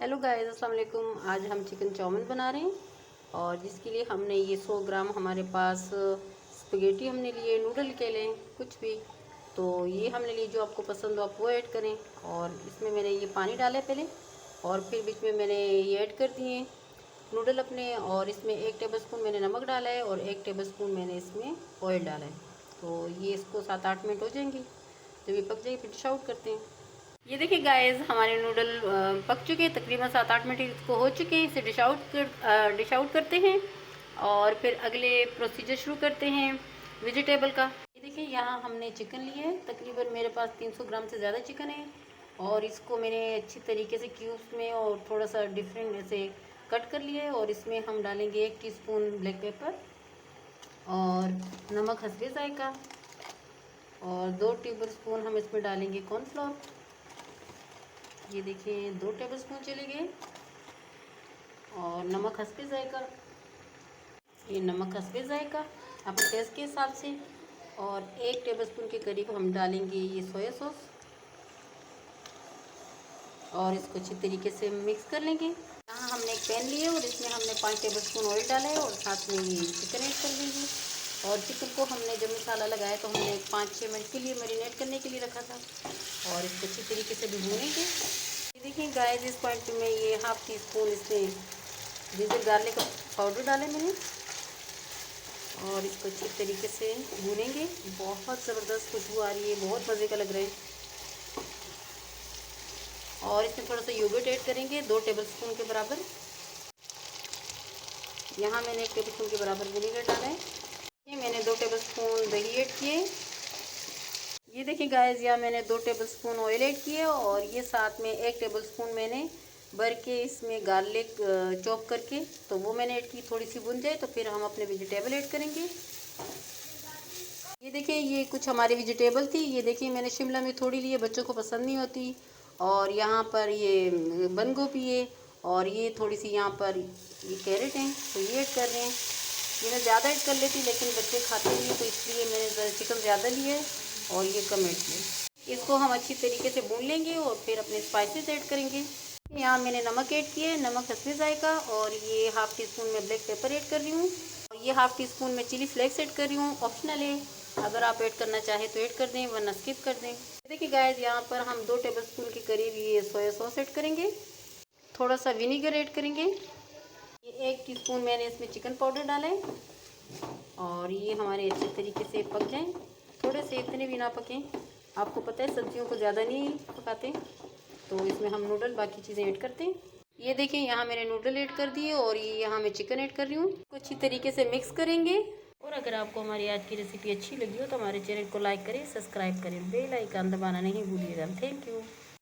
Hello guys, अस्सलाम वालेकुम। आज हम चिकन चाउमीन बना रहे हैं और जिसके लिए हमने ये 100 ग्राम हमारे पास स्पगेटी हमने लिए, नूडल के लिए कुछ भी तो ये हमने लिए। जो आपको पसंद हो आप वो ऐड करें। और इसमें मैंने ये पानी डाला है पहले और फिर बीच में मैंने ये ऐड कर दिए नूडल अपने। और इसमें 1 टेबलस्पून मैंने नमक डाला है और 1 टेबलस्पून मैंने इसमें ऑयल डाला है। तो ये इसको 7-8 मिनट हो जाएंगे। जब ये पक जाए फिर डिश आउट करते हैं। ये देखिए गाइस, हमारे नूडल पक चुके हैं, तकरीबन 7-8 मिनट इसको हो चुके हैं। इसे डिश आउट करते हैं और फिर अगले प्रोसीजर शुरू करते हैं वेजिटेबल का। ये देखिए, यहाँ हमने चिकन लिए है। तकरीबन मेरे पास 300 ग्राम से ज़्यादा चिकन है और इसको मैंने अच्छी तरीके से क्यूब्स में और थोड़ा सा डिफरेंट ऐसे कट कर लिया है। और इसमें हम डालेंगे 1 टीस्पून ब्लैक पेपर और नमक हस्बे जायका और 2 टेबलस्पून हम इसमें डालेंगे कॉर्नफ्लोर। ये देखिए 2 टेबलस्पून चले गए। और नमक हस्बे जायका, ये नमक हस्बे जायका अपने टेस्ट के हिसाब से। और 1 टेबलस्पून के करीब हम डालेंगे ये सोया सॉस और इसको अच्छी तरीके से मिक्स कर लेंगे। यहाँ हमने एक पैन लिए और इसमें हमने 5 टेबलस्पून ऑयल डाला है और साथ में ये चिकन ऐड कर देंगे। और चिकन को हमने जब मसाला लगाया तो हमने 5-6 मिनट के लिए मैरिनेट करने के लिए रखा था और इसको अच्छी तरीके से भूनेंगे। ये देखिए गाइस, इस पॉइंट पे मैं ये 1/2 टीस्पून इसमें जिंजर गार्लिक पाउडर डाले मैंने और इसको अच्छी तरीके से भूनेंगे। बहुत ज़बरदस्त खुशबू आ रही है, बहुत मज़े का लग रहा है। और इसमें थोड़ा सा योगर्ट ऐड करेंगे 2 टेबलस्पून के बराबर। यहाँ मैंने 1 टेबलस्पून के बराबर विनेगर डाला है। ये मैंने 2 टेबलस्पून दही ऐड किए। ये देखिए गाइस, यहाँ मैंने 2 टेबलस्पून ऑयल ऐड किए और ये साथ में 1 टेबलस्पून मैंने भर के इसमें गार्लिक चॉप करके तो वो मैंने ऐड की। थोड़ी सी भुन जाए तो फिर हम अपने वेजिटेबल ऐड करेंगे। ये देखिए, ये कुछ हमारी वेजिटेबल थी। ये देखिए, मैंने शिमला मिर्च थोड़ी ली है, बच्चों को पसंद नहीं होती। और यहाँ पर ये बंद गोभी है और ये थोड़ी सी यहाँ पर ये कैरेट हैं तो ये ऐड कर रहे हैं। ये मैं ज़्यादा ऐड कर लेती लेकिन बच्चे खाते नहीं हैं तो इसलिए मैंने चिकन ज़्यादा लिए और ये कम ऐड किए। इसको हम अच्छी तरीके से भून लेंगे और फिर अपने स्पाइसेस ऐड करेंगे। यहाँ मैंने नमक ऐड किया है, नमक हस्बे जायका। और ये 1/2 टीस्पून में ब्लैक पेपर ऐड कर रही हूँ और ये 1/2 टीस्पून में चिली फ्लेक्स ऐड कर रही हूँ। ऑप्शनल है, अगर आप ऐड करना चाहें तो ऐड कर दें वरना स्किप कर दें। देखिए गाइस, यहाँ पर हम 2 टेबलस्पून के करीब ये सोया सॉस ऐड करेंगे। थोड़ा सा विनीगर ऐड करेंगे। ये 1 टीस्पून मैंने इसमें चिकन पाउडर डाला है और ये हमारे अच्छे तरीके से पक जाएं। थोड़े से, इतने भी ना पकें। आपको पता है सब्जियों को ज़्यादा नहीं पकाते तो इसमें हम नूडल बाकी चीज़ें ऐड करते हैं। ये देखिए, यहाँ मैंने नूडल ऐड कर दिए और ये यहाँ मैं चिकन ऐड कर रही हूँ। अच्छी तरीके से मिक्स करेंगे। और अगर आपको हमारी आज की रेसिपी अच्छी लगी हो तो हमारे चैनल को लाइक करें, सब्सक्राइब करें, बेल आइकन दबाना नहीं भूलिएगा। Thank you.